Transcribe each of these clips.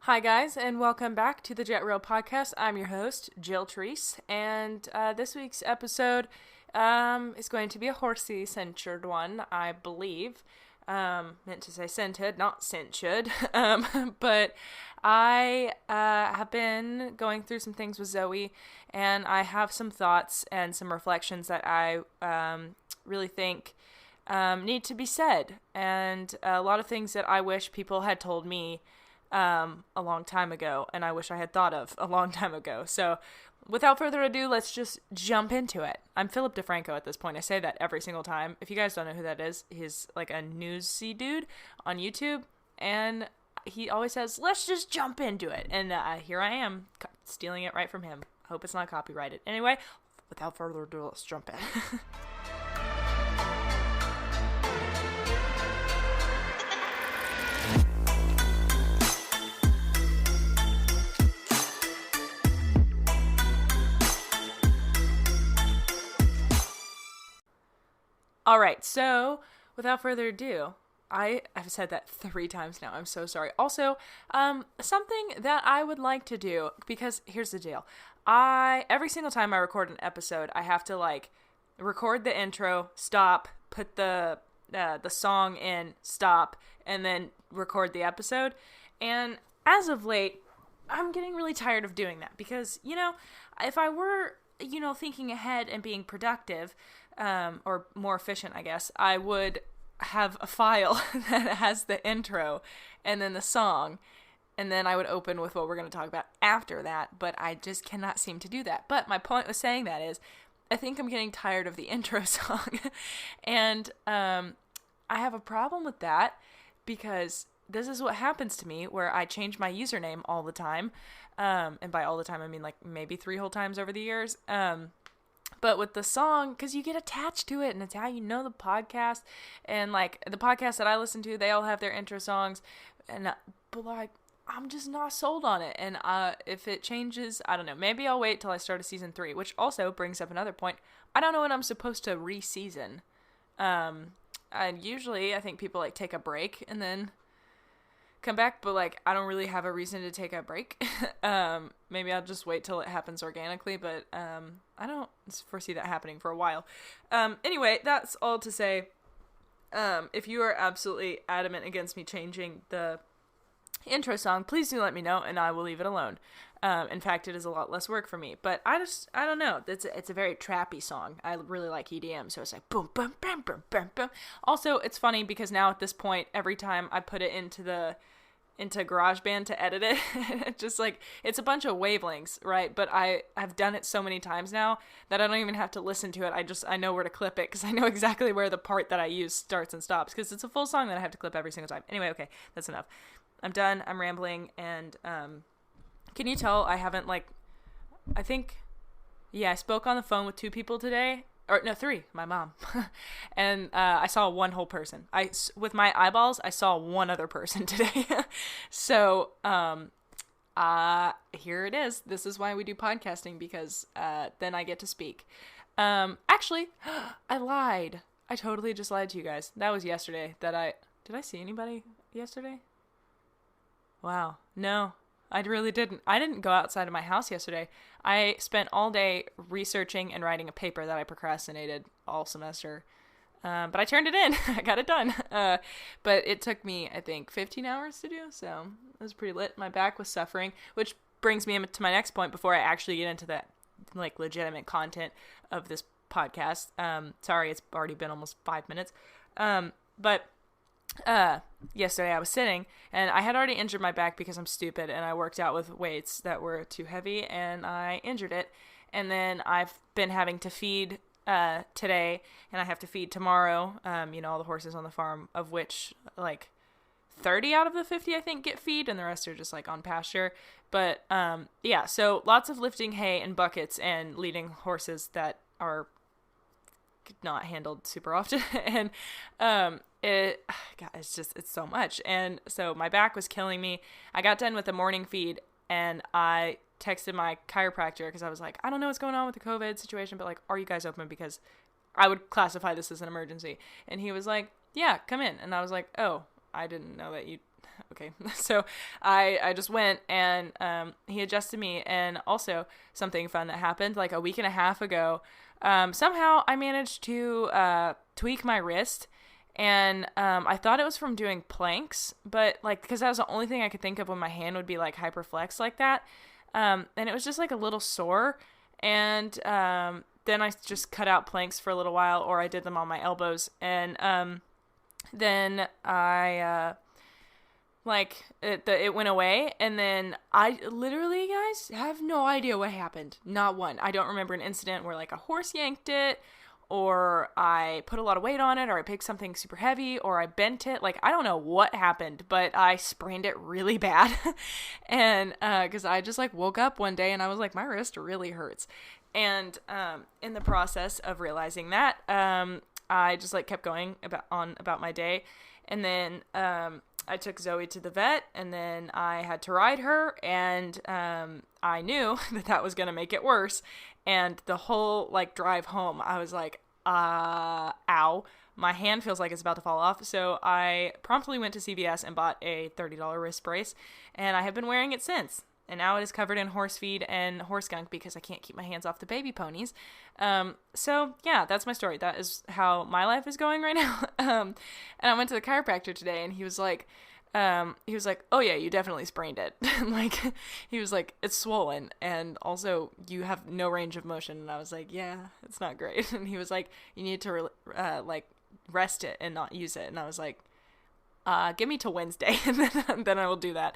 Hi guys, and welcome back to the Jet Rail Podcast. I'm your host, Jill Treese, and this week's episode is going to be a horsey-censured one, I believe. Meant to say scented, not censured. But I have been going through some things with Zoe, and I have some thoughts and some reflections that I really think need to be said, and a lot of things that I wish people had told me a long time ago, and I wish I had thought of a long time ago. So without further ado, let's just jump into it. I'm Philip DeFranco at this point. I say that every single time. If you guys don't know who that is, he's like a newsy dude on YouTube, and he always says, let's just jump into it. And here I am, stealing it right from him. I hope it's not copyrighted. Anyway, without further ado, let's jump in. All right, so without further ado, I've said that 3 times now. I'm so sorry. Also, something that I would like to do, because here's the deal. Every single time I record an episode, I have to record the intro, stop, put the song in, stop, and then record the episode. And as of late, I'm getting really tired of doing that because, if I were, thinking ahead and being productive, or more efficient, I guess, I would have a file that has the intro and then the song, and then I would open with what we're going to talk about after that, but I just cannot seem to do that. But my point with saying that is, I think I'm getting tired of the intro song, and I have a problem with that because this is what happens to me where I change my username all the time, and by all the time I mean maybe 3 whole times over the years, but with the song, because you get attached to it, and it's how you know the podcast, and the podcast that I listen to, they all have their intro songs, and but I'm just not sold on it, and if it changes, I don't know, maybe I'll wait till I start a season 3, which also brings up another point. I don't know when I'm supposed to re-season. And usually I think people take a break and then come back, but I don't really have a reason to take a break. Maybe I'll just wait till it happens organically, but I don't foresee that happening for a while. Anyway, that's all to say, if you are absolutely adamant against me changing the intro song, please do let me know and I will leave it alone. In fact, it is a lot less work for me, but I don't know. It's a very trappy song. I really like EDM, so it's like boom, boom, boom, boom, boom, boom. Also, it's funny because now at this point, every time I put it into GarageBand to edit it, it's a bunch of wavelengths, right? But I've done it so many times now that I don't even have to listen to it. I know where to clip it because I know exactly where the part that I use starts and stops because it's a full song that I have to clip every single time. Anyway, okay, that's enough. I'm done. I'm rambling, and can you tell I haven't I spoke on the phone with 2 people today. Or no, 3, my mom. And I saw one whole person. With my eyeballs, I saw one other person today. So here it is. This is why we do podcasting, because then I get to speak. Actually, I lied. I totally just lied to you guys. That was yesterday did I see anybody yesterday? Wow. No. I really didn't. I didn't go outside of my house yesterday. I spent all day researching and writing a paper that I procrastinated all semester. But I turned it in. I got it done. But it took me, I think, 15 hours to do. So it was pretty lit. My back was suffering, which brings me to my next point before I actually get into that legitimate content of this podcast. Sorry, it's already been almost 5 minutes. But yesterday I was sitting and I had already injured my back because I'm stupid and I worked out with weights that were too heavy and I injured it. And then I've been having to feed today, and I have to feed tomorrow, all the horses on the farm, of which 30 out of the 50 I think get feed and the rest are just on pasture. But so lots of lifting hay and buckets and leading horses that are not handled super often. And it's so much. And so my back was killing me. I got done with the morning feed and I texted my chiropractor because I was like, I don't know what's going on with the COVID situation, but are you guys open? Because I would classify this as an emergency. And he was like, yeah, come in. And I was like, oh, I didn't know that you okay. So I just went and he adjusted me. And also something fun that happened like a week and a half ago. Somehow I managed to tweak my wrist. And I thought it was from doing planks, but like because that was the only thing I could think of when my hand would be like hyperflexed like that. And it was just like a little sore. And then I just cut out planks for a little while, or I did them on my elbows. And then I it went away. And then I literally, guys, have no idea what happened. Not one. I don't remember an incident where like a horse yanked it, or I put a lot of weight on it, or I picked something super heavy, or I bent it. Like, I don't know what happened, but I sprained it really bad. And, cause I just like woke up one day and I was like, my wrist really hurts. And, in the process of realizing that, I just like kept going about my day. And then, I took Zoe to the vet, and then I had to ride her, and, I knew that was going to make it worse. And the whole like drive home, I was like, ow, my hand feels like it's about to fall off. So I promptly went to CVS and bought a $30 wrist brace, and I have been wearing it since. And now it is covered in horse feed and horse gunk because I can't keep my hands off the baby ponies. So yeah, that's my story. That is how my life is going right now. And I went to the chiropractor today, and he was like, oh yeah, you definitely sprained it. Like, he was like, it's swollen, and also you have no range of motion. And I was like, yeah, it's not great. And he was like, you need to like rest it and not use it. And I was like, give me till Wednesday, and then I will do that.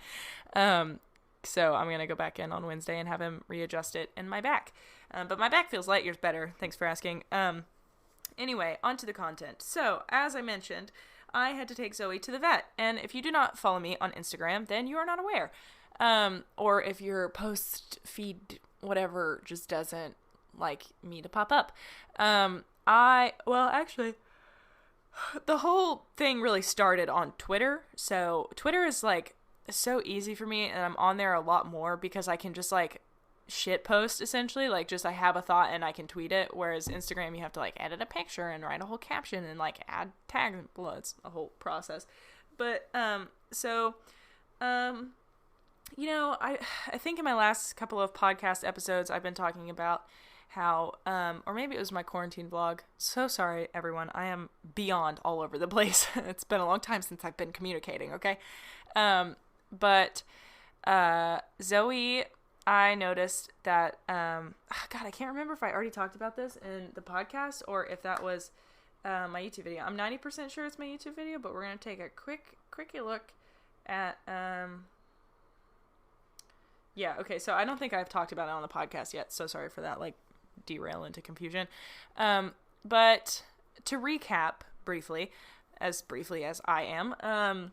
So I'm going to go back in on Wednesday and have him readjust it in my back. But my back feels light years better. Thanks for asking. Anyway, on to the content. So, as I mentioned, I had to take Zoe to the vet. And if you do not follow me on Instagram, then you are not aware. Or if your post feed, whatever, just doesn't like me to pop up. Actually, the whole thing really started on Twitter. So Twitter is like so easy for me, and I'm on there a lot more because I can just like shit post essentially, like just I have a thought and I can tweet it, whereas Instagram you have to like edit a picture and write a whole caption and like add tags. Well, it's a whole process. But you know, I think in my last couple of podcast episodes I've been talking about how or maybe it was my quarantine vlog. So sorry everyone, I am beyond all over the place. It's been a long time since I've been communicating, okay? But Zoe, I noticed that, God, I can't remember if I already talked about this in the podcast or if that was my YouTube video. I'm 90% sure it's my YouTube video, but we're going to take a quickie look at, yeah, okay, so I don't think I've talked about it on the podcast yet, so sorry for that, like, derail into confusion. But to recap briefly as I am,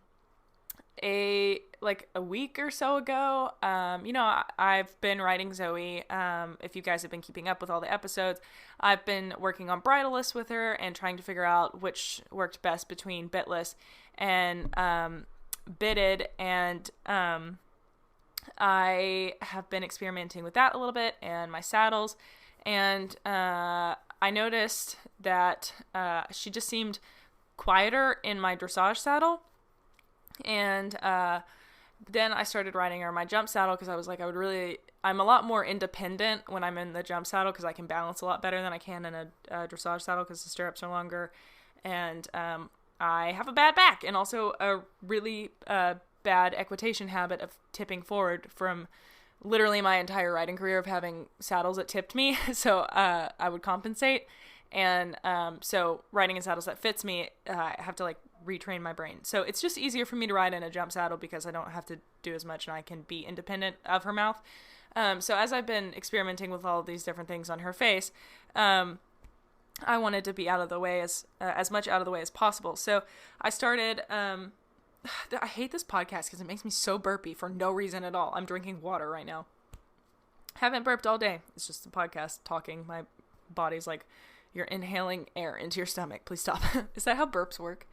a week or so ago, you know, I've been writing Zoe. If you guys have been keeping up with all the episodes, I've been working on bridleless with her and trying to figure out which worked best between bitless and bitted, and I have been experimenting with that a little bit and my saddles, and I noticed that she just seemed quieter in my dressage saddle. And then I started riding her my jump saddle because I was like, I'm a lot more independent when I'm in the jump saddle because I can balance a lot better than I can in a dressage saddle because the stirrups are longer. And I have a bad back and also a really bad equitation habit of tipping forward from literally my entire riding career of having saddles that tipped me. So I would compensate. And so riding in saddles that fits me, I have to like retrain my brain. So it's just easier for me to ride in a jump saddle because I don't have to do as much and I can be independent of her mouth. So as I've been experimenting with all of these different things on her face, I wanted to be out of the way as much out of the way as possible. So I started, I hate this podcast because it makes me so burpy for no reason at all. I'm drinking water right now. Haven't burped all day. It's just a podcast talking. My body's like, you're inhaling air into your stomach. Please stop. Is that how burps work?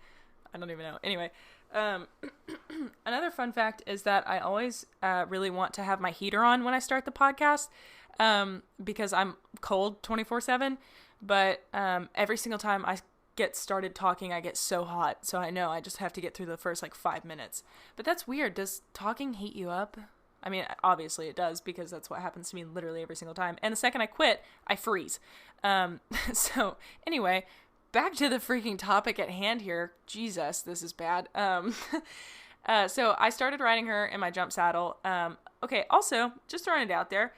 I don't even know. Anyway, another fun fact is that I always really want to have my heater on when I start the podcast because I'm cold 24/7. But every single time I get started talking, I get so hot. So I know I just have to get through the first like 5 minutes. But that's weird. Does talking heat you up? I mean, obviously it does, because that's what happens to me literally every single time. And the second I quit, I freeze. So anyway, back to the freaking topic at hand here. Jesus, this is bad. So I started riding her in my jump saddle. Okay, also, just throwing it out there,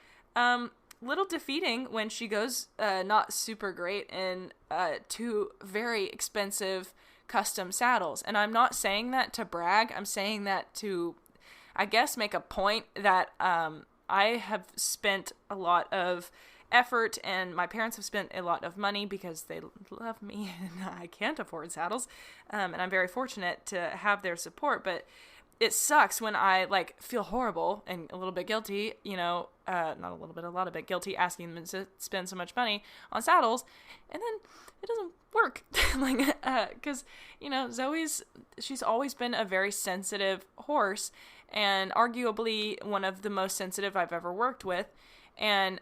little defeating when she goes not super great in 2 very expensive custom saddles. And I'm not saying that to brag. I'm saying that to, I guess, make a point that I have spent a lot of effort, and my parents have spent a lot of money because they love me and I can't afford saddles. And I'm very fortunate to have their support, but it sucks when I like feel horrible and a little bit guilty, not a little bit, a lot of bit guilty asking them to spend so much money on saddles, and then it doesn't work. Cause she's always been a very sensitive horse, and arguably one of the most sensitive I've ever worked with. And,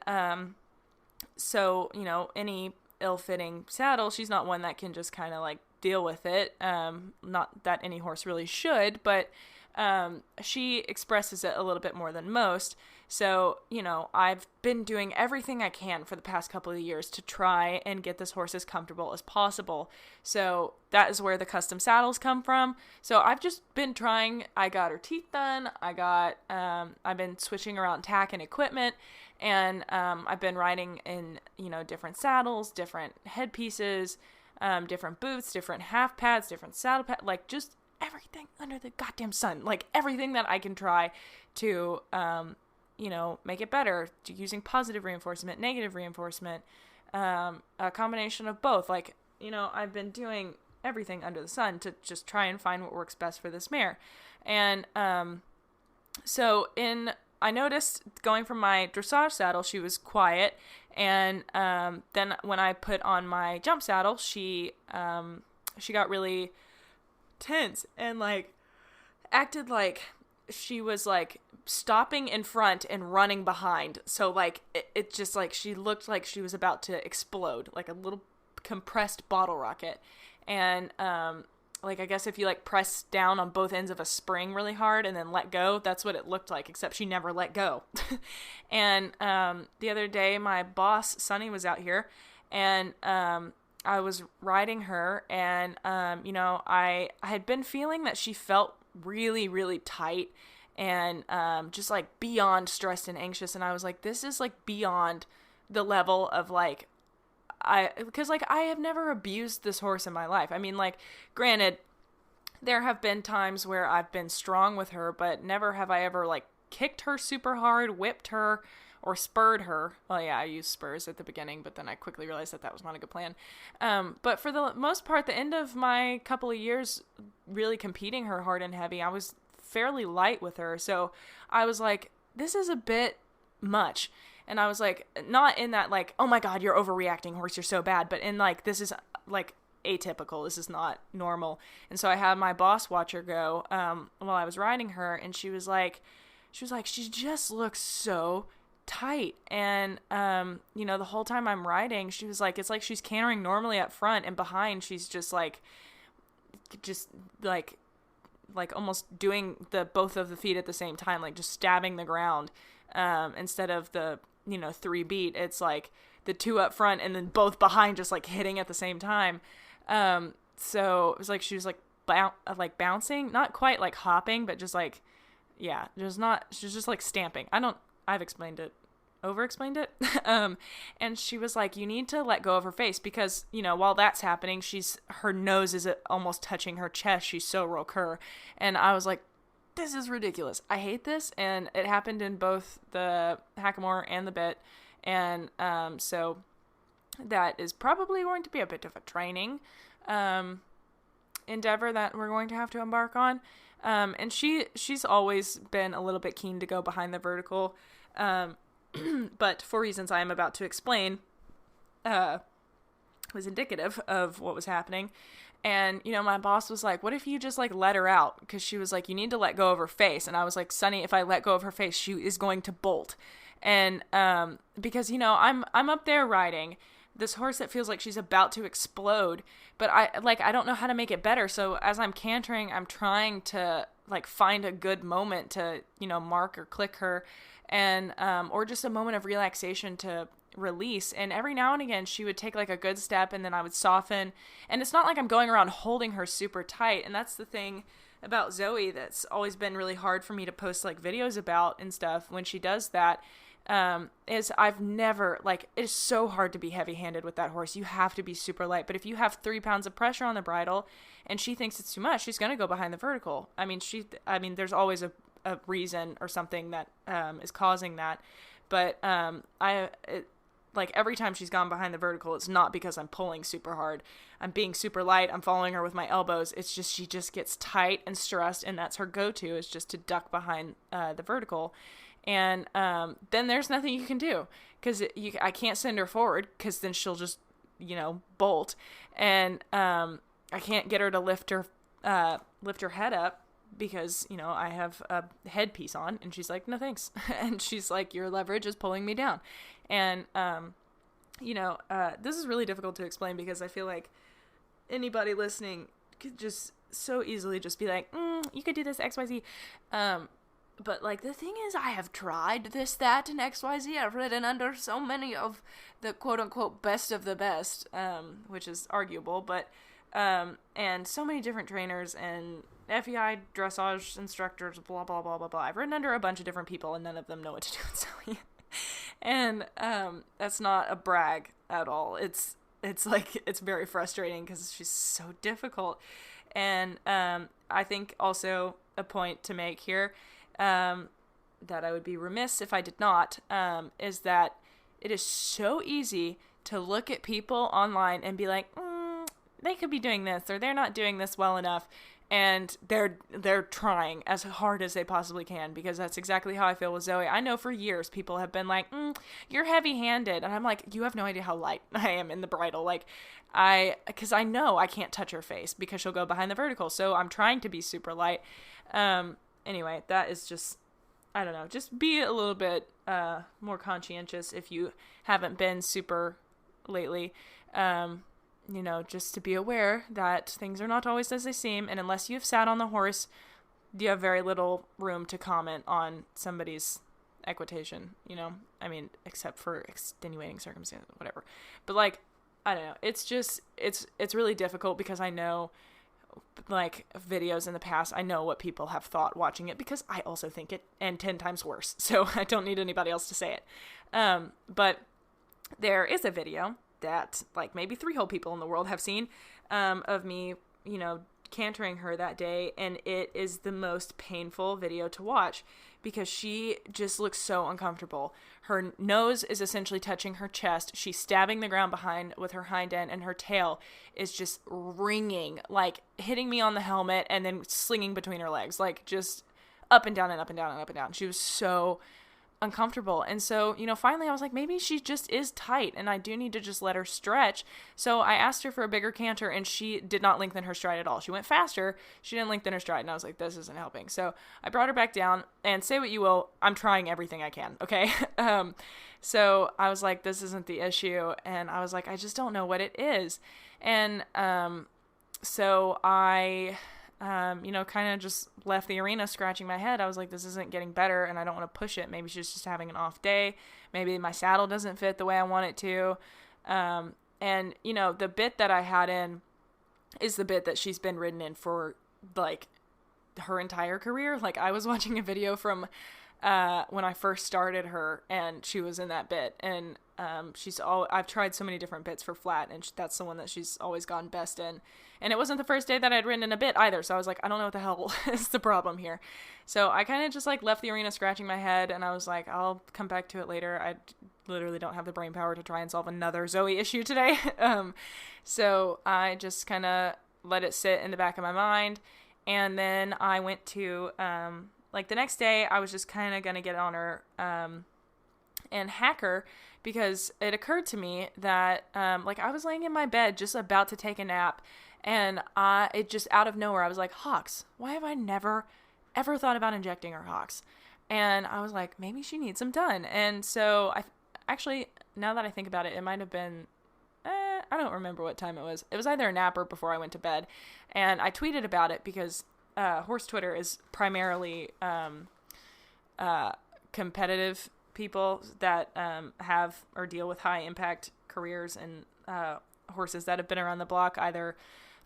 so, any ill-fitting saddle, she's not one that can just kind of like deal with it. Not that any horse really should, but, she expresses it a little bit more than most. So, I've been doing everything I can for the past couple of years to try and get this horse as comfortable as possible. So that is where the custom saddles come from. So I've just been trying. I got her teeth done. I've been switching around tack and equipment, and, I've been riding in, different saddles, different headpieces, different boots, different half pads, different saddle pads, like just everything under the goddamn sun, like everything that I can try to, make it better, using positive reinforcement, negative reinforcement, a combination of both. Like, I've been doing everything under the sun to just try and find what works best for this mare. And, I noticed going from my dressage saddle, she was quiet. And, then when I put on my jump saddle, she got really tense and like acted like she was like stopping in front and running behind. So like it just like she looked like she was about to explode, like a little compressed bottle rocket. And like I guess if you like press down on both ends of a spring really hard and then let go, that's what it looked like, except she never let go. And the other day my boss Sunny was out here, and I was riding her, and, I had been feeling that she felt really, really tight and just, like, beyond stressed and anxious, and I was like, this is, like, beyond the level of, like, because, like, I have never abused this horse in my life. I mean, like, granted, there have been times where I've been strong with her, but never have I ever, like, kicked her super hard, whipped her, or spurred her. Well, yeah, I used spurs at the beginning, but then I quickly realized that was not a good plan. But for the most part, the end of my couple of years really competing her hard and heavy, I was fairly light with her. So I was like, this is a bit much. And I was like, not in that like, oh my God, you're overreacting, horse, you're so bad. But in like, this is like atypical. This is not normal. And so I had my boss watch her go while I was riding her. And she was like, she just looks so tight. And the whole time I'm riding, she was like, it's like she's cantering normally up front, and behind she's just like almost doing the both of the feet at the same time, like just stabbing the ground, instead of the 3 beat. It's like the 2 up front and then both behind just like hitting at the same time. So it was like she was like bouncing, not quite like hopping, but just like, yeah, she's just like stamping. I've over-explained it. And she was like, you need to let go of her face, because, while that's happening, her nose is almost touching her chest. She's so roqueur. And I was like, this is ridiculous. I hate this. And it happened in both the hackamore and the bit. And, so that is probably going to be a bit of a training, endeavor that we're going to have to embark on. And she's always been a little bit keen to go behind the vertical, but for reasons I am about to explain, was indicative of what was happening. And, my boss was like, what if you just like let her out? Because she was like, you need to let go of her face. And I was like, Sunny, if I let go of her face, she is going to bolt. And, because, I'm up there riding, this horse that feels like she's about to explode, but I don't know how to make it better. So as I'm cantering, I'm trying to like find a good moment to, mark or click her, and or just a moment of relaxation to release. And every now and again she would take like a good step, and then I would soften, and it's not like I'm going around holding her super tight. And that's the thing about Zoe that's always been really hard for me to post like videos about and stuff when she does that, is I've never, like, it's so hard to be heavy-handed with that horse. You have to be super light. But if you have 3 pounds of pressure on the brittle and she thinks it's too much, she's going to go behind the vertical. I mean, there's always a reason or something that is causing that. But like every time she's gone behind the vertical, it's not because I'm pulling super hard. I'm being super light. I'm following her with my elbows. It's just, she just gets tight and stressed, and that's her go-to, is just to duck behind the vertical. And then there's nothing you can do, because I can't send her forward, because then she'll just, bolt. And I can't get her to lift her head up, because, I have a headpiece on, and she's like, no thanks. And she's like, your leverage is pulling me down. And, this is really difficult to explain, because I feel like anybody listening could just so easily just be like, you could do this XYZ. But, like, the thing is, I have tried this, that, and XYZ. I've ridden under so many of the quote-unquote best of the best, which is arguable, but, and so many different trainers and FEI dressage instructors, blah, blah, blah, blah, blah. I've ridden under a bunch of different people, and none of them know what to do with Zoe. And, that's not a brag at all. It's like, it's very frustrating, because she's so difficult. And, I think also a point to make here, that I would be remiss if I did not, is that it is so easy to look at people online and be like, they could be doing this, or they're not doing this well enough, and they're trying as hard as they possibly can, because that's exactly how I feel with Zoe. I know for years people have been like, you're heavy-handed, and I'm like, you have no idea how light I am in the bridle. Like, because I know I can't touch her face, because she'll go behind the vertical, so I'm trying to be super light. Anyway, that is just, I don't know, just be a little bit more conscientious if you haven't been super lately. Just to be aware that things are not always as they seem, and unless you've sat on the horse, you have very little room to comment on somebody's equitation, I mean, except for extenuating circumstances, whatever. But, like, I don't know, it's just, it's really difficult, because I know, like, videos in the past, I know what people have thought watching it, because I also think it, and 10 times worse, so I don't need anybody else to say it. But there is a video that, like, maybe 3 whole people in the world have seen, of me, cantering her that day, and it is the most painful video to watch, because she just looks so uncomfortable. Her nose is essentially touching her chest. She's stabbing the ground behind with her hind end, and her tail is just ringing, like hitting me on the helmet and then slinging between her legs, like just up and down and up and down and up and down. She was so uncomfortable. And so, finally I was like, maybe she just is tight, and I do need to just let her stretch. So I asked her for a bigger canter, and she did not lengthen her stride at all. She went faster. She didn't lengthen her stride, and I was like, this isn't helping. So I brought her back down, and say what you will, I'm trying everything I can. Okay. So I was like, this isn't the issue. And I was like, I just don't know what it is. And, so I, kind of just left the arena scratching my head. I was like, this isn't getting better, and I don't want to push it. Maybe she's just having an off day. Maybe my saddle doesn't fit the way I want it to. And, the bit that I had in is the bit that she's been ridden in for, like, her entire career. Like, I was watching a video from when I first started her, and she was in that bit, and I've tried so many different bits for flat, and that's the one that she's always gone best in. And it wasn't the first day that I'd ridden in a bit either, so I was like, I don't know what the hell is the problem here. So I kind of just, like, left the arena scratching my head, and I was like, I'll come back to it later. I literally don't have the brain power to try and solve another Zoe issue today. So I just kind of let it sit in the back of my mind, and then I went to, like, the next day, I was just kind of going to get on her and hack her, because it occurred to me that, like, I was laying in my bed just about to take a nap, and it just out of nowhere, I was like, Hocks, why have I never, ever thought about injecting her, Hocks? And I was like, maybe she needs them done. And so actually, now that I think about it, it might have been I don't remember what time it was. It was either a nap or before I went to bed. And I tweeted about it because horse Twitter is primarily competitive people that have or deal with high impact careers and horses that have been around the block, either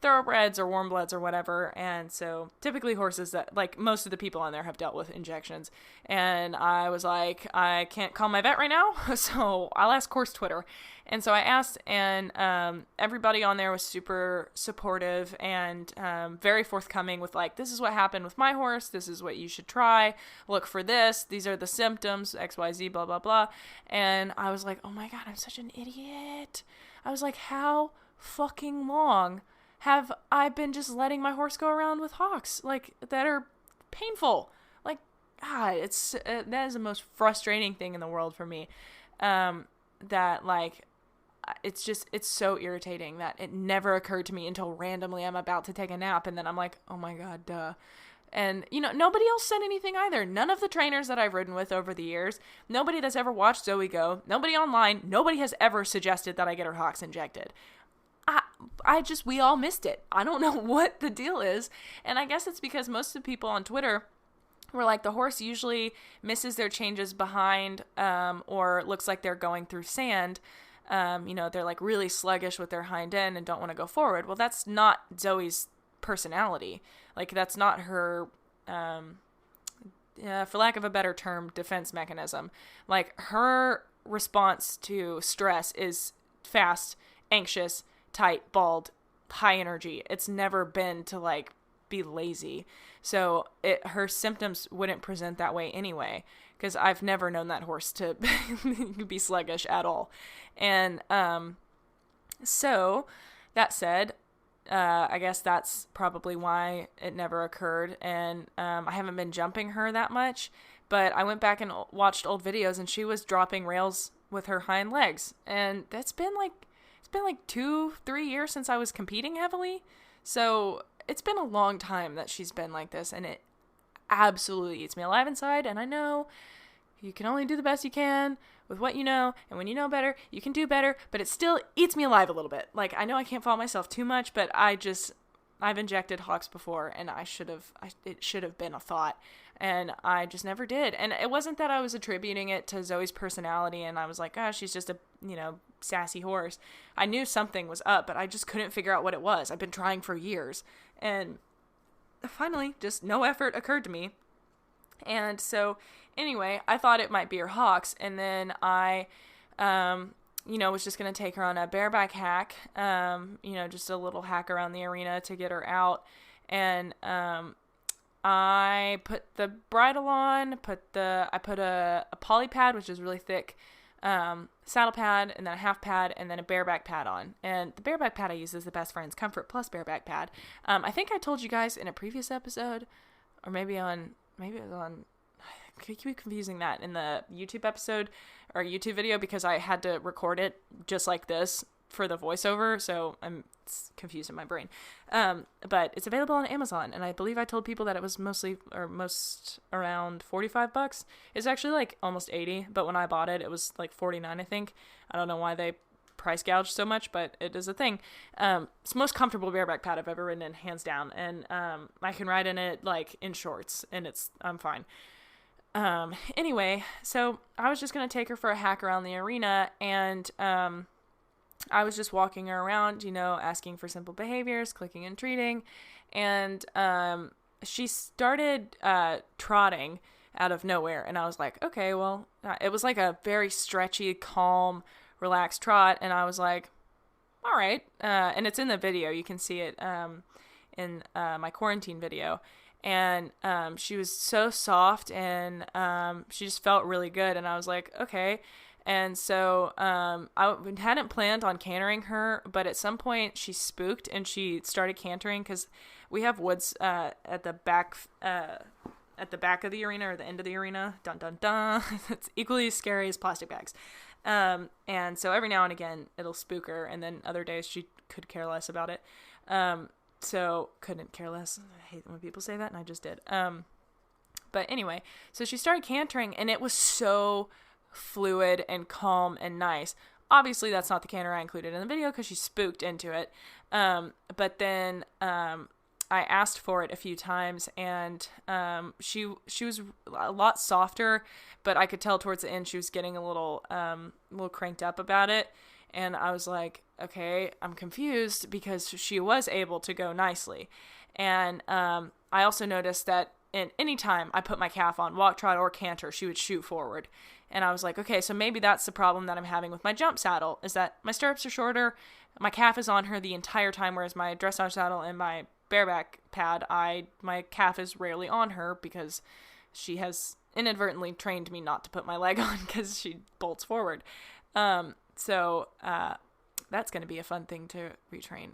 thoroughbreds or warm bloods or whatever. And so typically horses that, like, most of the people on there have dealt with injections. And I was like, I can't call my vet right now, so I'll ask horse Twitter. And so I asked, and everybody on there was super supportive and very forthcoming with, like, this is what happened with my horse, this is what you should try, look for this, these are the symptoms, XYZ, blah, blah, blah. And I was like, oh my God, I'm such an idiot. I was like, how fucking long have I been just letting my horse go around with Hocks, like, that are painful? Like, God, it's that is the most frustrating thing in the world for me. That, like, it's so irritating that it never occurred to me until randomly I'm about to take a nap, and then I'm like, oh my God, duh. And, you know, nobody else said anything either. None of the trainers that I've ridden with over the years, nobody that's ever watched Zoe go, nobody online, nobody has ever suggested that I get her Hocks injected. We all missed it. I don't know what the deal is. And I guess it's because most of the people on Twitter were like, the horse usually misses their changes behind, or looks like they're going through sand. You know, they're like really sluggish with their hind end and don't want to go forward. Well, that's not Zoe's personality. Like, that's not her, for lack of a better term, defense mechanism. Like, her response to stress is fast, anxious, tight, bald, high energy. It's never been to, like, be lazy. So her symptoms wouldn't present that way anyway, because I've never known that horse to be sluggish at all. And so that said, I guess that's probably why it never occurred. And I haven't been jumping her that much, but I went back and watched old videos, and she was dropping rails with her hind legs. And that's been like, it's been like 2-3 years since I was competing heavily. So it's been a long time that she's been like this, and it absolutely eats me alive inside. And I know you can only do the best you can with what you know, and when you know better, you can do better, but it still eats me alive a little bit. Like, I know I can't fault myself too much, but I've injected Hocks before, and it should have been a thought, and I just never did. And it wasn't that I was attributing it to Zoe's personality, and I was like, oh, she's just a, you know, sassy horse. I knew something was up, but I just couldn't figure out what it was. I've been trying for years, and finally, just no effort occurred to me. And so, anyway, I thought it might be her Hocks, and then I, was just going to take her on a bareback hack, just a little hack around the arena to get her out, and I put the bridle on, I put a poly pad, which is really thick, saddle pad, and then a half pad, and then a bareback pad on. And the bareback pad I use is the Best Friends Comfort Plus bareback pad. I think I told you guys in a previous episode, or maybe it was on, I keep confusing that, in the YouTube episode or YouTube video, because I had to record it just like this for the voiceover, so it's confused in my brain. But it's available on Amazon, and I believe I told people that it was most around $45. It's actually like almost $80, but when I bought it, it was like $49, I think. I don't know why they price gouged so much, but it is a thing. It's the most comfortable bareback pad I've ever ridden in, hands down, and I can ride in it like in shorts, and I'm fine. Anyway, so I was just gonna take her for a hack around the arena, and I was just walking her around, asking for simple behaviors, clicking and treating, and she started trotting out of nowhere, and I was like, okay, well, it was like a very stretchy, calm, relaxed trot, and I was like, all right, and it's in the video, you can see it in my quarantine video, and she was so soft, and she just felt really good, and I was like, okay. And so I hadn't planned on cantering her, but at some point she spooked and she started cantering, because we have woods at the back of the arena, or the end of the arena. Dun dun dun. It's equally as scary as plastic bags. And so every now and again it'll spook her, and then other days she could care less about it. So couldn't care less. I hate when people say that, and I just did. But anyway, so she started cantering, and it was so fluid and calm and nice. Obviously, that's not the canter I included in the video because she spooked into it. But then I asked for it a few times, and she was a lot softer, but I could tell towards the end she was getting a little cranked up about it. And I was like, okay, I'm confused because she was able to go nicely. And I also noticed that in any time I put my calf on walk, trot, or canter, she would shoot forward. And I was like, okay, so maybe that's the problem that I'm having with my jump saddle, is that my stirrups are shorter, my calf is on her the entire time, whereas my dressage saddle and my bareback pad, my calf is rarely on her because she has inadvertently trained me not to put my leg on because she bolts forward. So that's going to be a fun thing to retrain.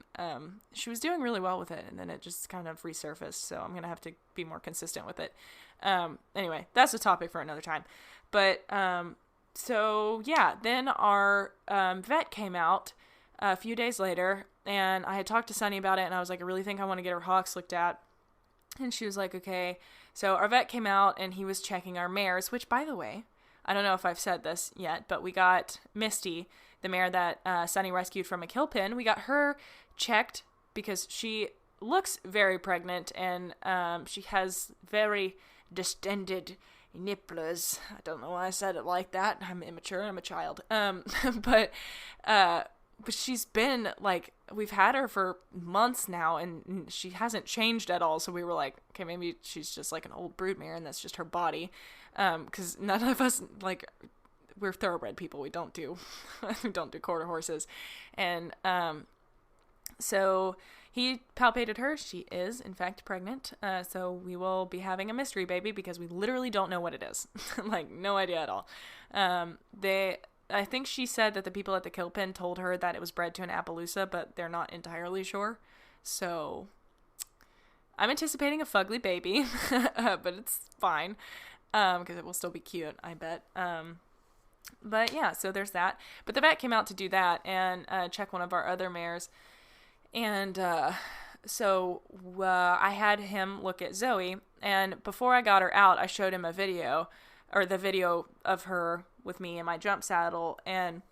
She was doing really well with it, and then it just kind of resurfaced, so I'm going to have to be more consistent with it. Anyway, that's a topic for another time. But, so yeah, then our vet came out a few days later, and I had talked to Sunny about it, and I was like, I really think I want to get her hocks looked at. And she was like, okay. So our vet came out, and he was checking our mares, which, by the way, I don't know if I've said this yet, but we got Misty, the mare that Sunny rescued from a kill pen. We got her checked because she looks very pregnant, and she has very distended nipplers. I don't know why I said it like that. I'm immature. I'm a child. But she's been, like, we've had her for months now, and she hasn't changed at all. So we were like, okay, maybe she's just like an old broodmare, and that's just her body. Because none of us, like, we're thoroughbred people. We don't do quarter horses. And so he palpated her. She is, in fact, pregnant. So we will be having a mystery baby because we literally don't know what it is. Like, no idea at all. I think she said that the people at the kill pen told her that it was bred to an Appaloosa, but they're not entirely sure. So I'm anticipating a fugly baby, but it's fine. Because it will still be cute, I bet. But yeah, so there's that. But the vet came out to do that and check one of our other mares. And so I had him look at Zoe. And before I got her out, I showed him a video, or the video of her with me in my jump saddle. And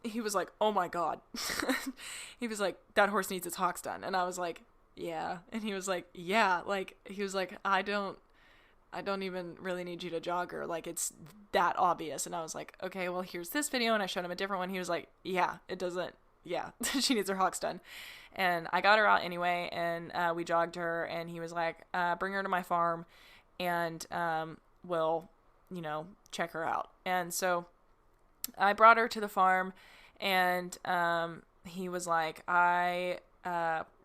he was like, oh my God. He was like, that horse needs its hocks done. And I was like, yeah. And he was like, yeah. Like, he was like, I don't even really need you to jog her. Like, it's that obvious. And I was like, okay, well, here's this video. And I showed him a different one. He was like, yeah, it doesn't. Yeah, she needs her hocks done. And I got her out anyway. And we jogged her. And he was like, bring her to my farm. And we'll, check her out. And so I brought her to the farm. And he was like, I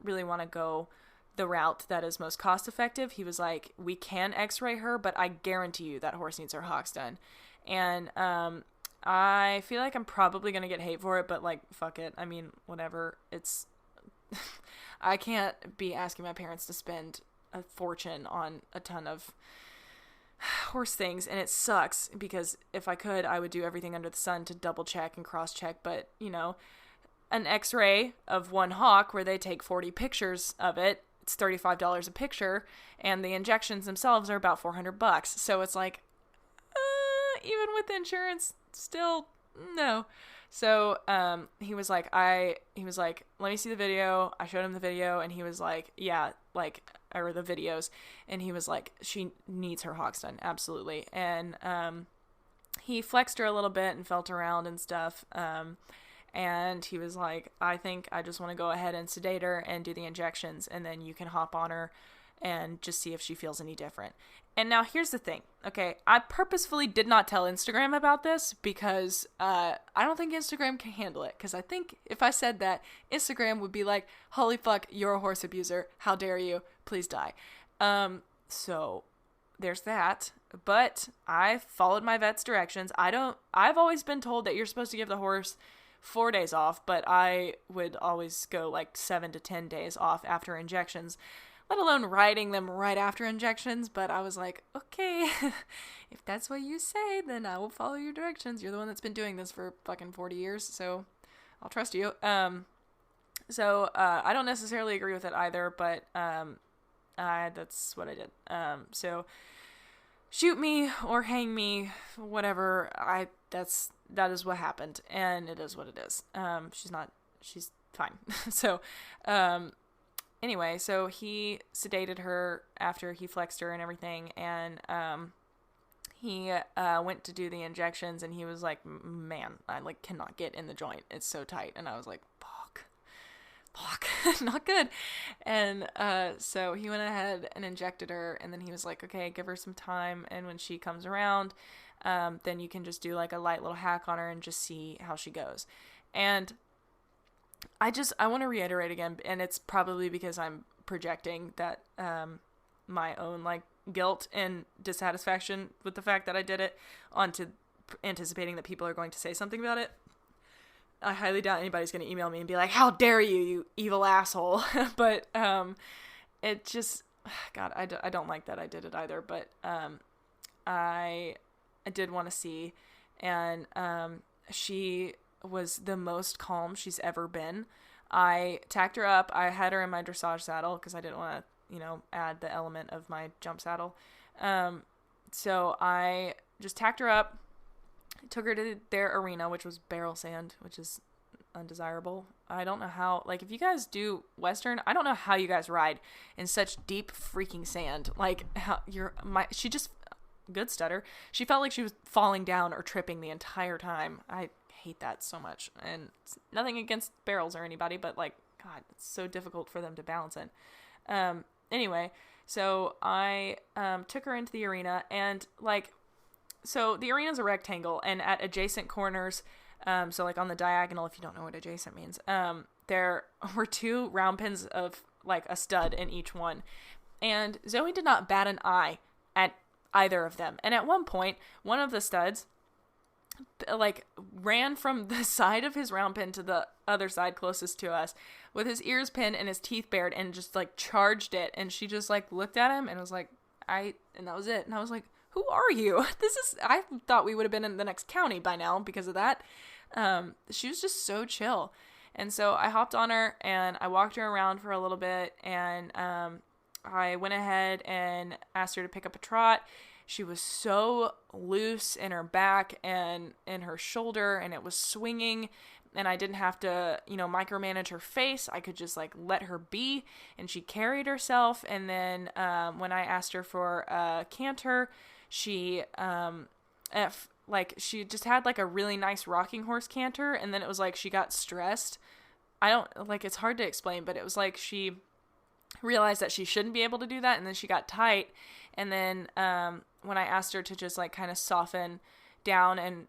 really want to go the route that is most cost effective. He was like, we can x-ray her, but I guarantee you that horse needs her hocks done. And I feel like I'm probably going to get hate for it, but like, fuck it. I mean, whatever. It's, I can't be asking my parents to spend a fortune on a ton of horse things. And it sucks because if I could, I would do everything under the sun to double check and cross check. But an x-ray of one hock where they take 40 pictures of it, it's $35 a picture, and the injections themselves are about $400. So it's like, even with insurance, still no. So he was like, let me see the video. I showed him the video, and he was like, yeah, or the videos, and he was like, she needs her hocks done, absolutely. And he flexed her a little bit and felt around and stuff. And he was like, I think I just want to go ahead and sedate her and do the injections, and then you can hop on her and just see if she feels any different. And now here's the thing. Okay, I purposefully did not tell Instagram about this because I don't think Instagram can handle it. Because I think if I said that, Instagram would be like, holy fuck, you're a horse abuser. How dare you? Please die. So there's that. But I followed my vet's directions. I've always been told that you're supposed to give the horse 4 days off, but I would always go like 7 to 10 days off after injections, let alone riding them right after injections. But I was like, okay, if that's what you say, then I will follow your directions. You're the one that's been doing this for fucking 40 years, so I'll trust you. So I don't necessarily agree with it either, but that's what I did. So shoot me or hang me, whatever. That is what happened, and it is what it is. She's fine. So, anyway, so he sedated her after he flexed her and everything, and he went to do the injections, and he was like, man, I like cannot get in the joint. It's so tight. And I was like, fuck, not good. And so he went ahead and injected her, and then he was like, okay, give her some time, and when she comes around, then you can just do like a light little hack on her and just see how she goes. And I want to reiterate again, and it's probably because I'm projecting that my own like guilt and dissatisfaction with the fact that I did it onto anticipating that people are going to say something about it. I highly doubt anybody's going to email me and be like, how dare you, you evil asshole. But it just, God, I don't like that I did it either. But I did want to see, and she was the most calm she's ever been. I tacked her up. I had her in my dressage saddle because I didn't want to, add the element of my jump saddle. So I just tacked her up, took her to their arena, which was barrel sand, which is undesirable. I don't know how, like, if you guys do Western, I don't know how you guys ride in such deep freaking sand. Like, she just, good stutter, she felt like she was falling down or tripping the entire time. I hate that so much. And it's nothing against barrels or anybody, but, like, God, it's so difficult for them to balance in. Anyway, so I took her into the arena, and, like, so the arena's a rectangle, and at adjacent corners, so like on the diagonal, if you don't know what adjacent means, there were 2 round pins of like a stud in each one. And Zoe did not bat an eye at either of them. And at one point, one of the studs like ran from the side of his round pin to the other side closest to us with his ears pinned and his teeth bared and just like charged it. And she just like looked at him and was like, and that was it. And I was like, who are you? I thought we would have been in the next county by now because of that. She was just so chill. And so I hopped on her and I walked her around for a little bit, and I went ahead and asked her to pick up a trot. She was so loose in her back and in her shoulder, and it was swinging, and I didn't have to, micromanage her face. I could just like let her be, and she carried herself. And then when I asked her for a canter, she she just had like a really nice rocking horse canter, and then it was like she got stressed. It's hard to explain, but it was like she realized that she shouldn't be able to do that, and then she got tight. And then when I asked her to just like kind of soften down and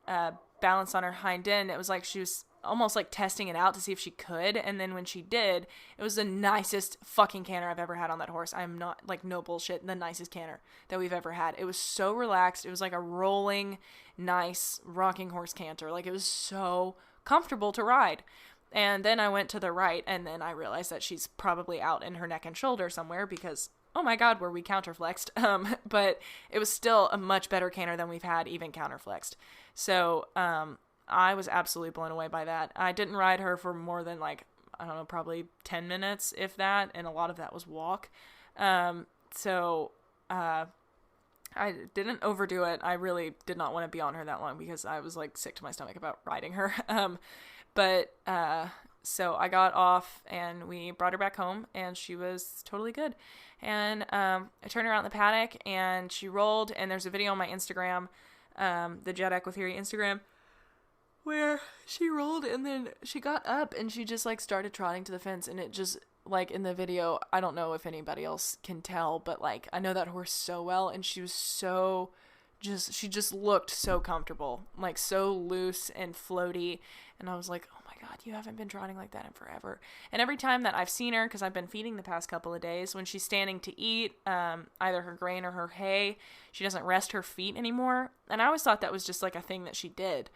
balance on her hind end, it was like she was almost like testing it out to see if she could. And then when she did, it was the nicest fucking canter I've ever had on that horse. I'm not like, no bullshit, the nicest canter that we've ever had. It was so relaxed. It was like a rolling, nice rocking horse canter. Like, it was so comfortable to ride. And then I went to the right, and then I realized that she's probably out in her neck and shoulder somewhere because, oh my God, were we counterflexed. But it was still a much better canter than we've had even counterflexed. So, I was absolutely blown away by that. I didn't ride her for more than like, I don't know, probably 10 minutes, if that. And a lot of that was walk. So, I didn't overdo it. I really did not want to be on her that long because I was like sick to my stomach about riding her. So I got off and we brought her back home, and she was totally good. And I turned her out in the paddock and she rolled, and there's a video on my Instagram, the JETEquiTheory Instagram, where she rolled and then she got up and she just like started trotting to the fence, and it just like in the video, I don't know if anybody else can tell, but like I know that horse so well, and she was she just looked so comfortable, like so loose and floaty. And I was like, oh my God, you haven't been trotting like that in forever. And every time that I've seen her, because I've been feeding the past couple of days, when she's standing to eat, either her grain or her hay, she doesn't rest her feet anymore. And I always thought that was just like a thing that she did.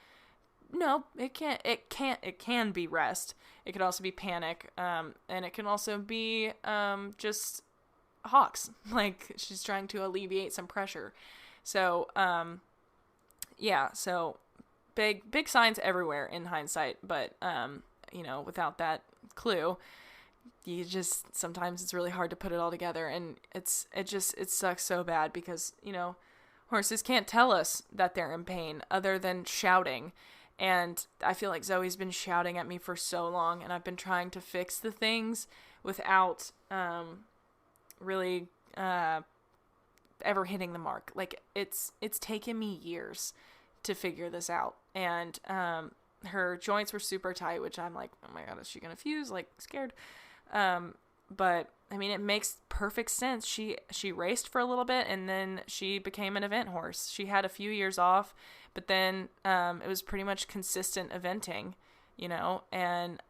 No, it can be rest. It could also be panic. And it can also be, just Hocks. Like, she's trying to alleviate some pressure. So, so big signs everywhere in hindsight, but, without that clue, sometimes it's really hard to put it all together, and it sucks so bad because, horses can't tell us that they're in pain other than shouting. And I feel like Zoe's been shouting at me for so long, and I've been trying to fix the things without really ever hitting the mark. Like, it's taken me years to figure this out. And her joints were super tight, which I'm like, oh my god, is she gonna fuse? Like, scared. But I mean, it makes perfect sense. She raced for a little bit, and then she became an event horse. She had a few years off, but then it was pretty much consistent eventing, you know, and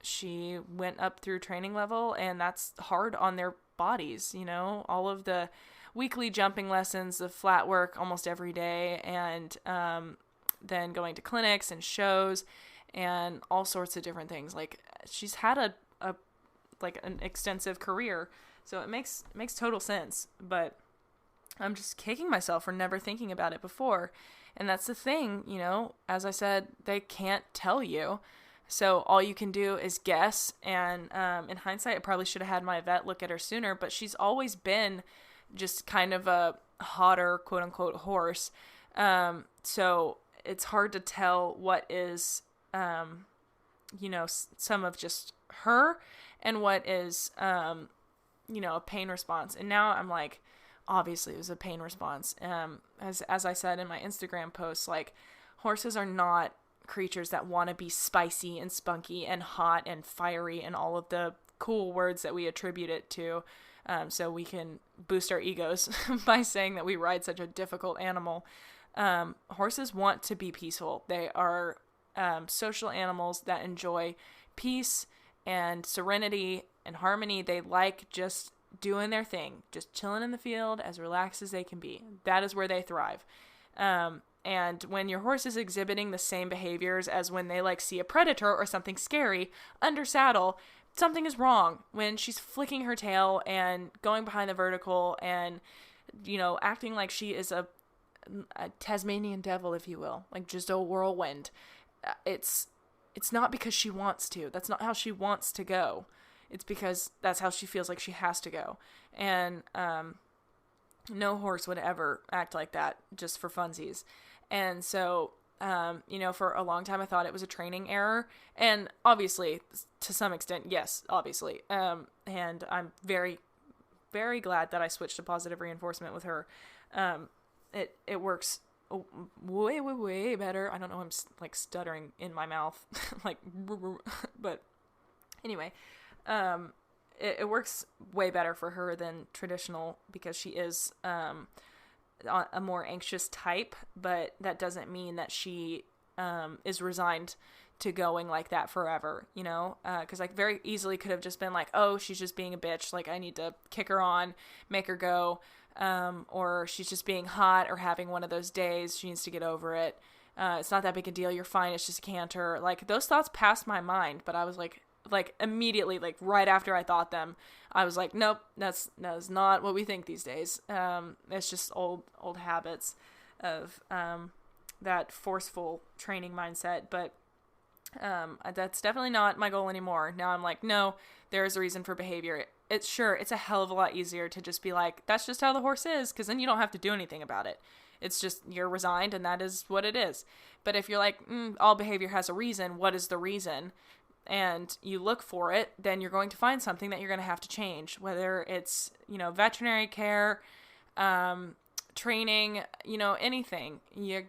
she went up through training level, and that's hard on their bodies, you know, all of the weekly jumping lessons, the flat work almost every day, and then going to clinics and shows and all sorts of different things. Like, she's had an extensive career, so it makes total sense. But I'm just kicking myself for never thinking about it before. And that's the thing, you know, as I said, they can't tell you. So all you can do is guess. And in hindsight, I probably should have had my vet look at her sooner, but she's always been just kind of a hotter, quote unquote, horse. So it's hard to tell what is, you know, some of just her and what is, you know, a pain response. And now I'm like, obviously it was a pain response. As I said in my Instagram post, like, horses are not creatures that want to be spicy and spunky and hot and fiery and all of the cool words that we attribute it to. So we can boost our egos by saying that we ride such a difficult animal. Horses want to be peaceful. They are social animals that enjoy peace and serenity and harmony. They like just doing their thing, just chilling in the field, as relaxed as they can be. That is where they thrive. And when your horse is exhibiting the same behaviors as when they like see a predator or something scary under saddle, something is wrong. When she's flicking her tail and going behind the vertical and, you know, acting like she is a Tasmanian devil, if you will, like just a whirlwind, it's not because she wants to. That's not how she wants to go. It's because that's how she feels like she has to go. And no horse would ever act like that just for funsies. And so, you know, for a long time I thought it was a training error. And obviously, to some extent, yes, obviously. And I'm very, very glad that I switched to positive reinforcement with her. It works way, way, way better. I don't know, I'm like stuttering in my mouth, like, but anyway, it works way better for her than traditional because she is a more anxious type, but that doesn't mean that she is resigned to going like that forever, you know, because like very easily could have just been like, oh, she's just being a bitch, like I need to kick her on, make her go, or she's just being hot or having one of those days, she needs to get over it, it's not that big a deal, you're fine, it's just a canter. Like, those thoughts passed my mind, but I was like immediately, like right after I thought them, I was like, nope, that's not what we think these days. It's just old habits of that forceful training mindset. But that's definitely not my goal anymore. Now I'm like, no, there is a reason for behavior. It's a hell of a lot easier to just be like, that's just how the horse is, because then you don't have to do anything about it. It's just, you're resigned and that is what it is. But if you're like, all behavior has a reason, what is the reason? And you look for it, then you're going to find something that you're going to have to change, whether it's, you know, veterinary care, training, you know, anything. You're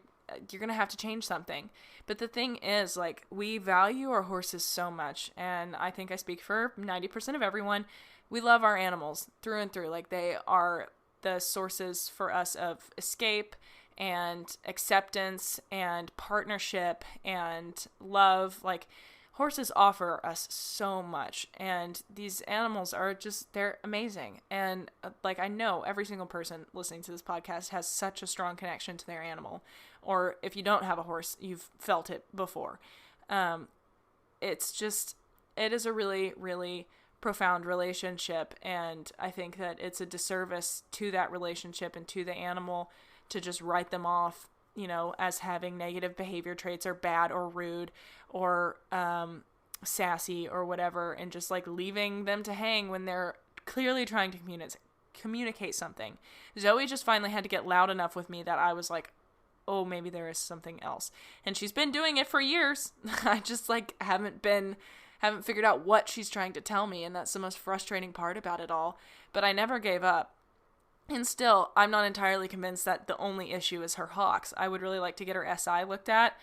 going to have to change something. But the thing is, like, we value our horses so much, and I think I speak for 90% of everyone. We love our animals through and through. Like, they are the sources for us of escape and acceptance and partnership and love. Like, horses offer us so much, and these animals are just, they're amazing. And like, I know every single person listening to this podcast has such a strong connection to their animal, or if you don't have a horse, you've felt it before. It's just, it is a really, really profound relationship, and I think that it's a disservice to that relationship and to the animal to just write them off, you know, as having negative behavior traits or bad or rude or sassy or whatever, and just like leaving them to hang when they're clearly trying to communicate something. Zoe just finally had to get loud enough with me that I was like, oh, maybe there is something else. And she's been doing it for years. I just like haven't figured out what she's trying to tell me, and that's the most frustrating part about it all. But I never gave up. And still, I'm not entirely convinced that the only issue is her Hocks. I would really like to get her SI looked at,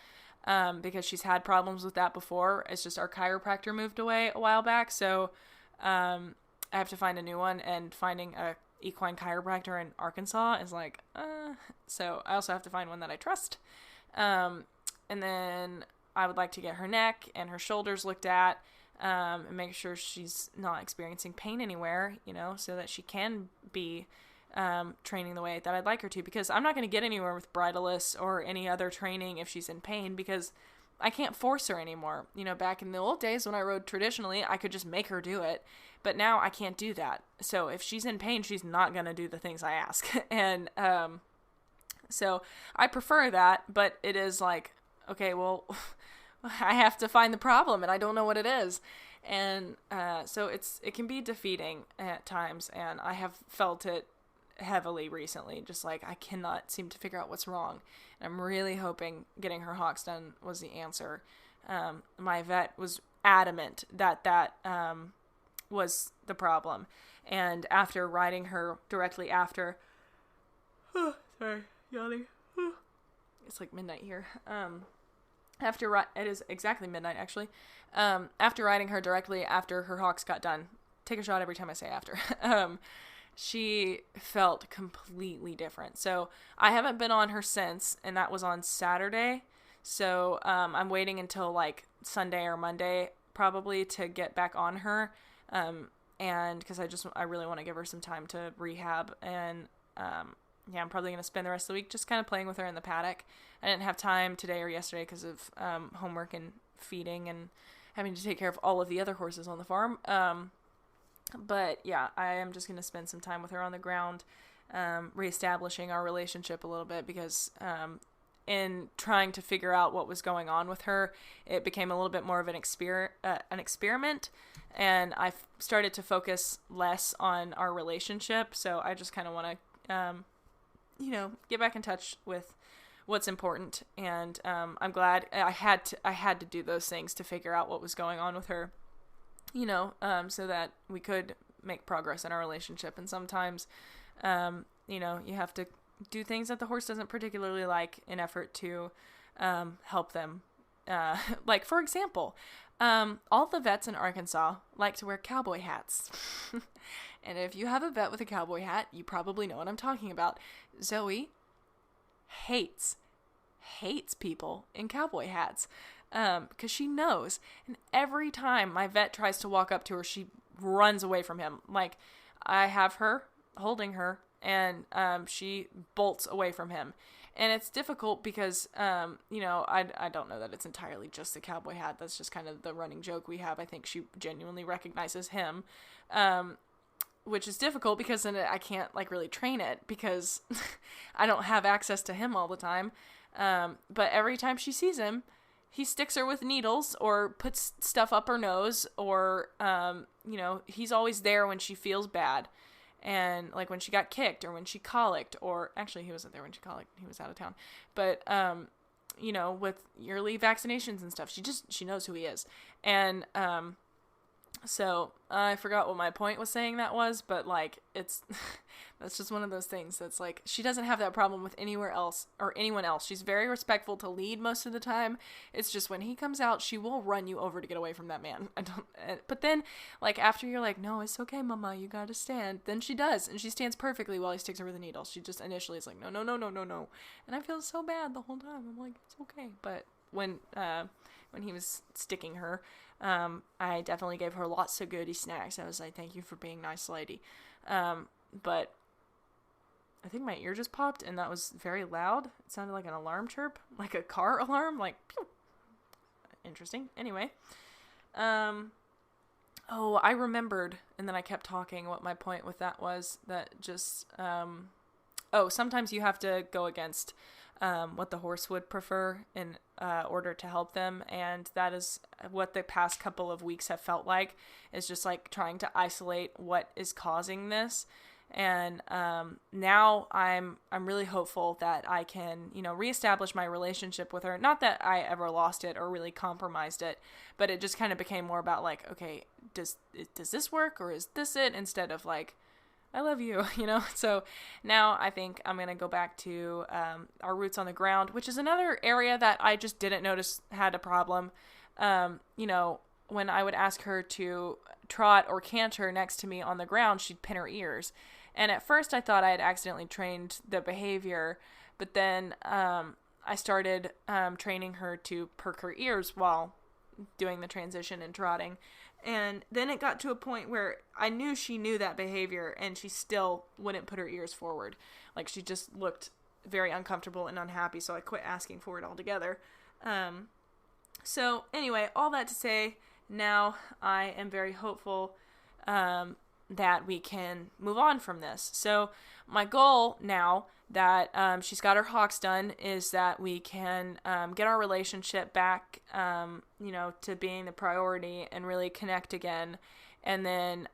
because she's had problems with that before. It's just our chiropractor moved away a while back, so I have to find a new one, and finding a equine chiropractor in Arkansas is like, so I also have to find one that I trust. And then I would like to get her neck and her shoulders looked at, and make sure she's not experiencing pain anywhere, so that she can be training the way that I'd like her to, because I'm not going to get anywhere with bridleless or any other training if she's in pain, because I can't force her anymore. Back in the old days when I rode traditionally, I could just make her do it, but now I can't do that. So if she's in pain, she's not going to do the things I ask. And so I prefer that, but it is like, okay, well, I have to find the problem and I don't know what it is. And so it can be defeating at times, and I have felt it heavily recently, just like I cannot seem to figure out what's wrong. And I'm really hoping getting her Hocks done was the answer. My vet was adamant that was the problem, and after riding her directly after, sorry, yawning, it's like midnight here, it is exactly midnight actually, after riding her directly after her Hocks got done, take a shot every time I say after, she felt completely different. So I haven't been on her since, and that was on Saturday. So I'm waiting until like Sunday or Monday probably to get back on her. And because I really want to give her some time to rehab. And I'm probably going to spend the rest of the week just kind of playing with her in the paddock. I didn't have time today or yesterday because of homework and feeding and having to take care of all of the other horses on the farm. But yeah, I am just going to spend some time with her on the ground, reestablishing our relationship a little bit, because in trying to figure out what was going on with her, it became a little bit more of an experiment, and I started to focus less on our relationship. So I just kind of want to, get back in touch with what's important, and I'm glad I had to do those things to figure out what was going on with her. So that we could make progress in our relationship. And sometimes, you have to do things that the horse doesn't particularly like in effort to help them. Like, for example, all the vets in Arkansas like to wear cowboy hats. And if you have a vet with a cowboy hat, you probably know what I'm talking about. Zoe hates people in cowboy hats. Because she knows, and every time my vet tries to walk up to her, she runs away from him. Like, I have her holding her, and she bolts away from him, and it's difficult because I don't know that it's entirely just the cowboy hat. That's just kind of the running joke we have. I think she genuinely recognizes him, which is difficult because then I can't like really train it because I don't have access to him all the time. But every time she sees him, he sticks her with needles or puts stuff up her nose, or, he's always there when she feels bad. And like when she got kicked or when she colicked, or actually he wasn't there when she colicked, he was out of town. But, with yearly vaccinations and stuff, she knows who he is. And, so I forgot what my point was saying that was, but like, that's just one of those things that's like, she doesn't have that problem with anywhere else or anyone else. She's very respectful to lead most of the time. It's just when he comes out, she will run you over to get away from that man. But then like after you're like, no, it's okay, mama, you gotta stand. Then she does. And she stands perfectly while he sticks her with a needle. She just initially is like, no. And I feel so bad the whole time. I'm like, it's okay. But when he was sticking her, I definitely gave her lots of goodie snacks. I was like, thank you for being nice lady. But I think my ear just popped, and that was very loud. It sounded like an alarm chirp, like a car alarm, like, pew. Interesting. Anyway. I remembered, and then I kept talking what my point with that was, that just, sometimes you have to go against what the horse would prefer in order to help them, and that is what the past couple of weeks have felt like, is just like trying to isolate what is causing this. And now I'm really hopeful that I can, reestablish my relationship with her. Not that I ever lost it or really compromised it, but it just kind of became more about like, okay, does this work, or is this it, instead of like, I love you, So now I think I'm going to go back to our roots on the ground, which is another area that I just didn't notice had a problem. When I would ask her to trot or canter next to me on the ground, she'd pin her ears. And at first I thought I had accidentally trained the behavior, but then I started training her to perk her ears while doing the transition and trotting. And then it got to a point where I knew she knew that behavior, and she still wouldn't put her ears forward. Like, she just looked very uncomfortable and unhappy, so I quit asking for it altogether. So anyway, all that to say, now I am very hopeful that we can move on from this. So my goal now that she's got her Hocks done is that we can get our relationship back, to being the priority and really connect again, and then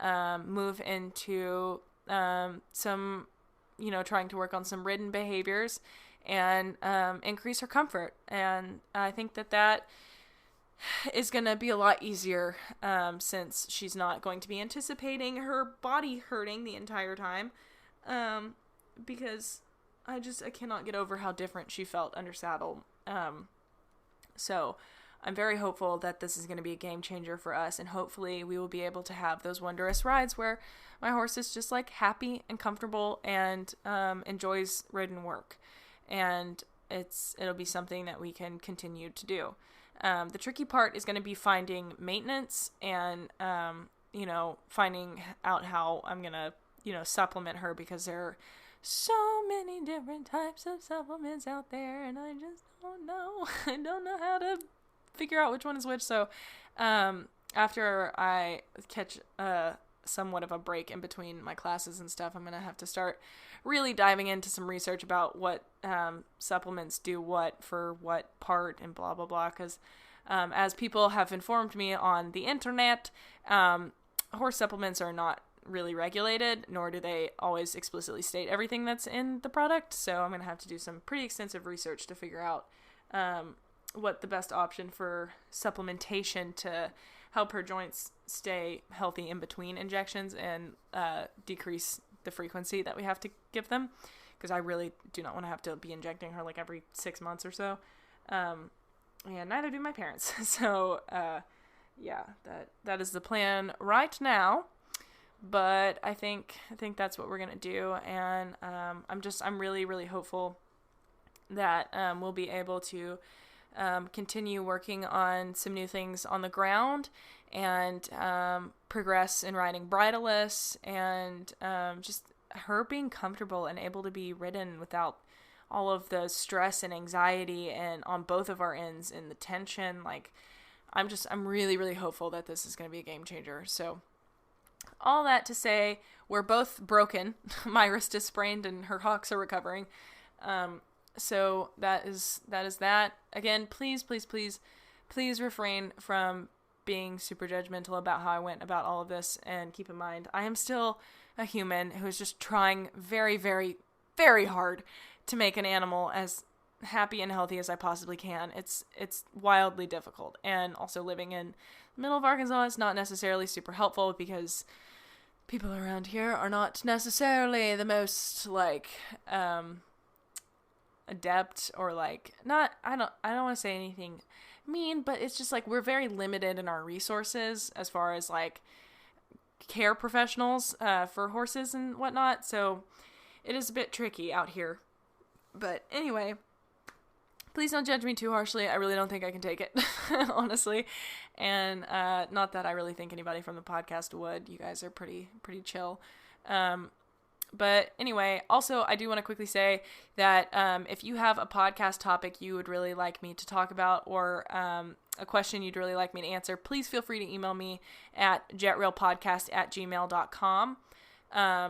move into some, trying to work on some ridden behaviors and increase her comfort. And I think that is going to be a lot easier since she's not going to be anticipating her body hurting the entire time, because I cannot get over how different she felt under saddle. So I'm very hopeful that this is going to be a game changer for us, and hopefully we will be able to have those wondrous rides where my horse is just like happy and comfortable and enjoys ridden work, and it'll be something that we can continue to do. The tricky part is going to be finding maintenance and, finding out how I'm going to, supplement her, because there are so many different types of supplements out there, and I just don't know. I don't know how to figure out which one is which. So, after I catch somewhat of a break in between my classes and stuff, I'm going to have to start really diving into some research about what supplements do what for what part and blah, blah, blah. Because as people have informed me on the internet, horse supplements are not really regulated, nor do they always explicitly state everything that's in the product. So I'm going to have to do some pretty extensive research to figure out what the best option for supplementation to help her joints stay healthy in between injections and decrease the frequency that we have to give them, because I really do not want to have to be injecting her like every 6 months or so, and neither do my parents. So that is the plan right now, but I think that's what we're gonna do, and I'm really, really hopeful that we'll be able to continue working on some new things on the ground, and progress in riding bridleless, and just her being comfortable and able to be ridden without all of the stress and anxiety and on both of our ends and the tension. Like, I'm really, really hopeful that this is going to be a game changer. So all that to say, we're both broken. My wrist is sprained and her Hocks are recovering. So that is that. Again, please refrain from being super judgmental about how I went about all of this, and keep in mind, I am still a human who's just trying very, very, very hard to make an animal as happy and healthy as I possibly can. It's wildly difficult, and also living in the middle of Arkansas is not necessarily super helpful, because people around here are not necessarily the most adept, or I don't want to say anything mean, but it's just we're very limited in our resources as far as care professionals for horses and whatnot, so it is a bit tricky out here. But anyway, please don't judge me too harshly. I really don't think I can take it, honestly, and not that I really think anybody from the podcast would. You guys are pretty chill. But anyway, also, I do want to quickly say that if you have a podcast topic you would really like me to talk about, or a question you'd really like me to answer, please feel free to email me at jetreelpodcast@gmail.com,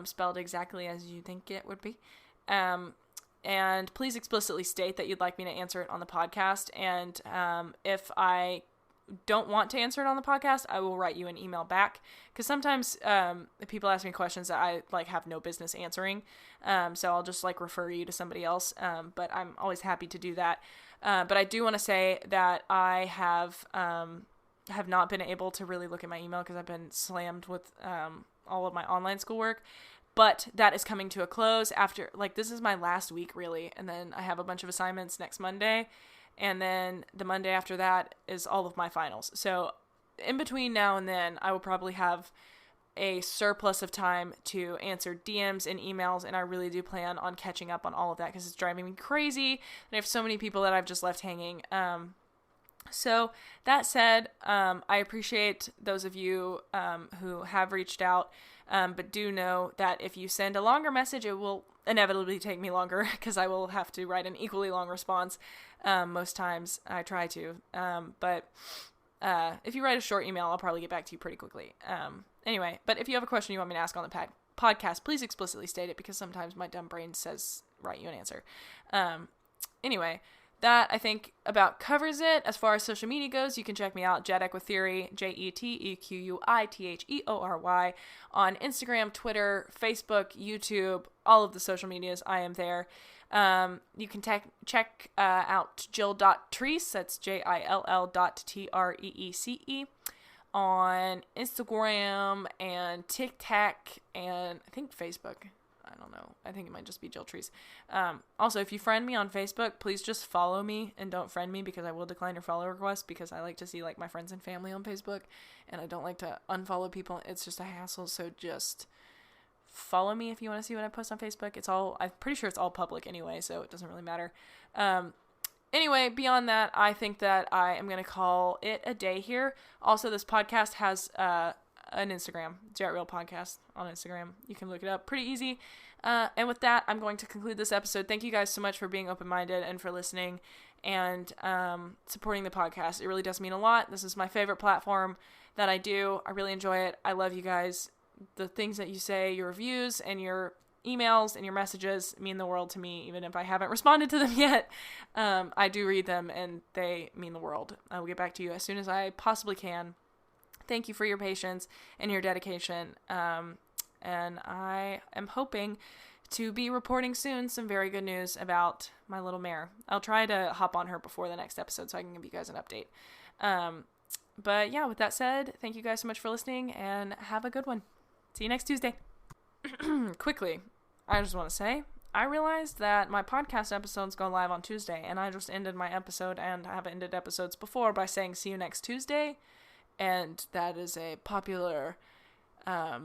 spelled exactly as you think it would be. And please explicitly state that you'd like me to answer it on the podcast. And if I don't want to answer it on the podcast, I will write you an email back. Because sometimes people ask me questions that I like have no business answering. So I'll just like refer you to somebody else. But I'm always happy to do that. But I do want to say that I have not been able to really look at my email because I've been slammed with all of my online schoolwork. But that is coming to a close after, like, this is my last week, really. And then I have a bunch of assignments next Monday. And then the Monday after that is all of my finals. So in between now and then, I will probably have a surplus of time to answer DMs and emails. And I really do plan on catching up on all of that because it's driving me crazy. And I have so many people that I've just left hanging. So that said, I appreciate those of you who have reached out. But do know that if you send a longer message, it will inevitably take me longer because I will have to write an equally long response. Most times I try to. But if you write a short email, I'll probably get back to you pretty quickly. Anyway, but if you have a question you want me to ask on the podcast, please explicitly state it because sometimes my dumb brain says write you an answer. Anyway, that, I think, about covers it. As far as social media goes, you can check me out, JETEquiTheory, JETEquiTheory, on Instagram, Twitter, Facebook, YouTube, all of the social medias. I am there. You can check out Jill.Treece, that's JILL.TREECE, on Instagram and TikTok and I think Facebook. I don't know. I think it might just be Jill Treece. Also, if you friend me on Facebook, please just follow me and don't friend me because I will decline your follow request because I like to see like my friends and family on Facebook and I don't like to unfollow people. It's just a hassle. So just follow me if you want to see what I post on Facebook. I'm pretty sure it's all public anyway, so it doesn't really matter. Anyway, beyond that, I think that I am going to call it a day here. Also, this podcast has, an Instagram, Jet Real Podcast on Instagram. You can look it up pretty easy. And with that, I'm going to conclude this episode. Thank you guys so much for being open-minded and for listening and supporting the podcast. It really does mean a lot. This is my favorite platform that I do. I really enjoy it. I love you guys. The things that you say, your reviews and your emails and your messages mean the world to me, even if I haven't responded to them yet. I do read them and they mean the world. I will get back to you as soon as I possibly can. Thank you for your patience and your dedication. And I am hoping to be reporting soon some very good news about my little mare. I'll try to hop on her before the next episode so I can give you guys an update. But yeah, with that said, thank you guys so much for listening and have a good one. See you next Tuesday. Quickly, I just want to say, I realized that my podcast episodes go live on Tuesday, and I just ended my episode and have ended episodes before by saying see you next Tuesday. And that is a popular, I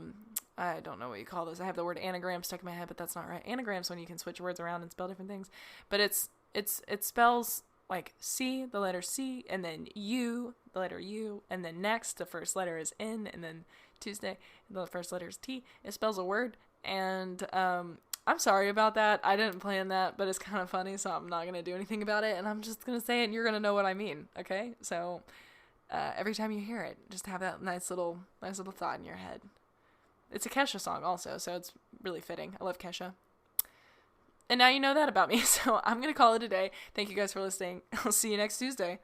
don't know what you call this. I have the word anagram stuck in my head, but that's not right. Anagrams when you can switch words around and spell different things. But it spells like C, the letter C, and then U, the letter U, and then next, the first letter is N, and then Tuesday, the first letter is T. It spells a word, and I'm sorry about that. I didn't plan that, but it's kind of funny, so I'm not going to do anything about it, and I'm just going to say it, and you're going to know what I mean, okay? So every time you hear it, just have that nice little thought in your head. It's a Kesha song also, so it's really fitting. I love Kesha. And now you know that about me, so I'm going to call it a day. Thank you guys for listening. I'll see you next Tuesday.